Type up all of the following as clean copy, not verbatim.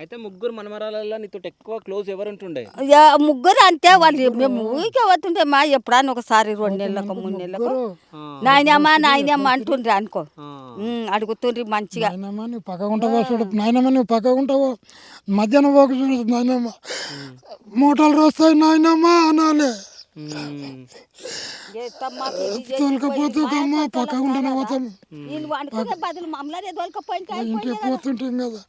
అయితే ముగ్గురు మనమరాలలో నీతో ఎక్కువ క్లోజ్ ఎవరు ఉంటుండే? ముగ్గురు అంతే వాళ్ళు మేము ఊరికే పోతుంటే మా ఎప్పుడన్నా ఒకసారి 2 నెలలకు 3 నెలలకు ఆ, నాయనమ్మ అంటుండ్రి అనుకో ఆ. అడుగుతుండ్రి మంచిగా. నాయనమ్మ నువ్వు పక్కగా ఉంటావో చూడు, నాయనమ్మ నువ్వు పక్కగా ఉంటావో, మధ్యాహ్నం పోక చూడు నాయనమ్మ, మూటలు వస్తాయి నాయనమ్మ అనాలి. ఉమ్, తొలకపోతుందమ్మ పక్కగా ఉంటానే పోతాం, బదులు మమ్మల్ని దొరకపోయింది ఇంటికి పోతుంటాం కదా.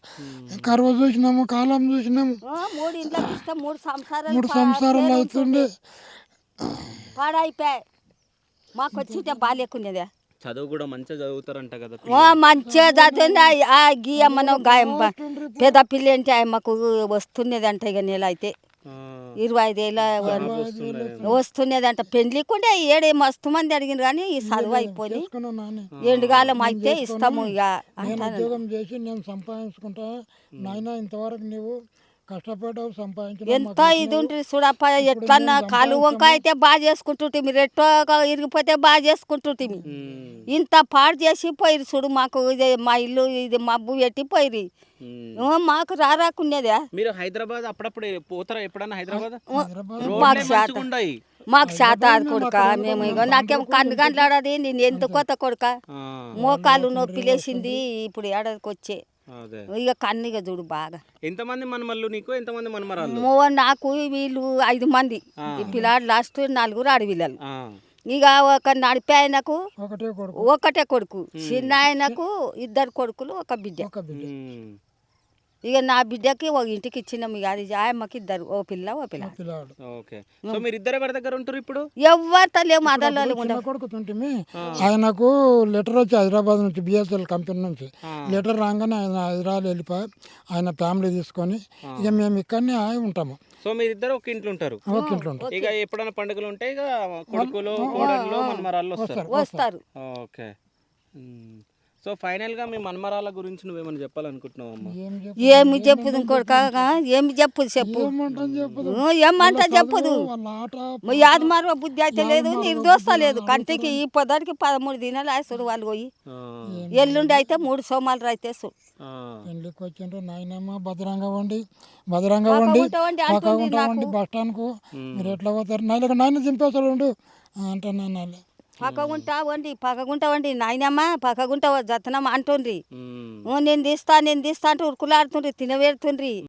కరువు చూసినాము, కాలం చూసినాము, 3 ఇండ్లకు ఇష్టం 3 సంవత్సరాలు అవుతుండే. పాడైపోయాయి మాకు వచ్చింటే బాగాలేకునేదే. చదువు కూడా మంచిగా చదువుతారంట కదా మంచిగా చదువుతుంది ఆ గీయమ్మను గాయం పెద్ద పిల్ల అంటే మాకు వస్తున్నదంట. ఇక నెల అయితే ఆ, 25,000 వస్తున్నదంట. పెళ్లికుంటే ఏడే మస్తు మంది అడిగిన కానీ ఈ చదువు అయిపోయి చేసుకున్నావు నాని, ఎండుగాలం అయితే ఇస్తాము ఇక నేను అంటాను. ఉద్యోగం చేసి నేను సంపాదించుకుంటా నాయన, ఇంతవరకు నువ్వు కష్టపడ్డావు సంపాదించిన ఎంత ఇది ఉంటుంది చూడప్ప. ఎట్లన్నా కాలు వంకాయ అయితే బాగా చేసుకుంటుంటిమి, రెట్టో ఇరిగిపోతే బాగా చేసుకుంటుంటిమి. ఉమ్, ఇంత పాడు చేసి పోయిరు చూడు మాకు. ఇది మా ఇల్లు ఇది మబ్బు పెట్టి పోయిరి. ఉమ్. మాకు రాకునేదే. మీరు హైదరాబాద్ అప్పుడప్పుడు పోతారా ఎప్పుడన్నా హైదరాబాద్? మాకు శాత మంచిగుండాయి. మాకు శాత అది కొడుక. మేము ఇక నాకేం కన్ను గంటలాడది. నేను ఎందుకు కొత్త కొడుక, ఆ, మోకాలు నొప్పి లేచింది ఇప్పుడు ఏడాదికి వచ్చే. అదే. ఇక కన్నుగా చూడు బాగా. ఎంతమంది మనమల్లు నీకు, ఎంతమంది మనమరాళ్ళు? నాకు వీళ్ళు 5 మంది. ఈ పిల్లాడు లాస్ట్ 4 ఆడపిల్లలు. ఆ, ఇక ఒక నడిపే ఆయనకు ఒకటే కొడుకు, ఒకటే కొడుకు, చిన్న ఆయనకు 2 కొడుకులు 1 బిడ్డ. ఒక బిడ్డ. ఉమ్. ఇక నా బిడ్డకి ఒక ఇంటికి ఇచ్చినాము. ఇక అది ఆయమ్మకి 2, ఓ పిల్ల ఓ పిల్ల. పిల్లాడు ఓకే. సో మీరు ఇద్దరు ఎవరి దగ్గర ఉంటారు ఇప్పుడు? ఎవరితో లేము అదల్లో చిన్న కొడుకు తుంటిమి, ఆయనకు లెటర్ వచ్చి హైదరాబాద్ నుంచి బిఎస్ఎల్ కంపెనీ నుంచి లెటర్ రాగానే ఆయన హైదరాబాద్ వెళ్ళిపోయి ఆయన ఫ్యామిలీ తీసుకొని ఇక మేము ఇక్కడనే ఉంటాము. సో మీరిద్దరు ఒక ఇంట్లో ఉంటారు. ఒక ఇంట్లో ఉంటాం. ఇక ఎప్పుడైనా పండుగలు ఉంటే ఇక కొడుకులు కోడళ్ళు మనమరాళ్ళు వస్తారు. వస్తారు. ఓకే. సో ఫైనల్ గా మీ మనమరాల గురించి నువ్వేమైనా చెప్పాలనుకుంటున్నావు అమ్మ? ఏమి చెప్పుదు ఇంకోటి ఏమి చెప్పుదు చెప్పు. ఏమంటా చెప్పుదు. యాది మారో బుద్ధి అయితే లేదు, నిర్దోష లేదు. కంటికి ఈ పొద్దుకి 13 దినాలు ఆసుడు వాళ్ళు పోయి. ఎల్లుండి అయితే 3 సోమాలు అయితే పెళ్ళికి వచ్చిండ్రు నాయనమ్మ భద్రంగా వండి పక్కగా ఉంటామండి బస్ స్టాండ్కు. మీరు ఎట్లా పోతారు నాయన దింపేస్తాడు అంటున్నాను. పక్కగుంటావండి నాయనమ్మ పక్కగుంటావా జతనమ్మ అంటుండ్రి. నేను తీస్తా అంటే ఉరుకులాడుతుండ్రి, తినవేడుతుండ్రి.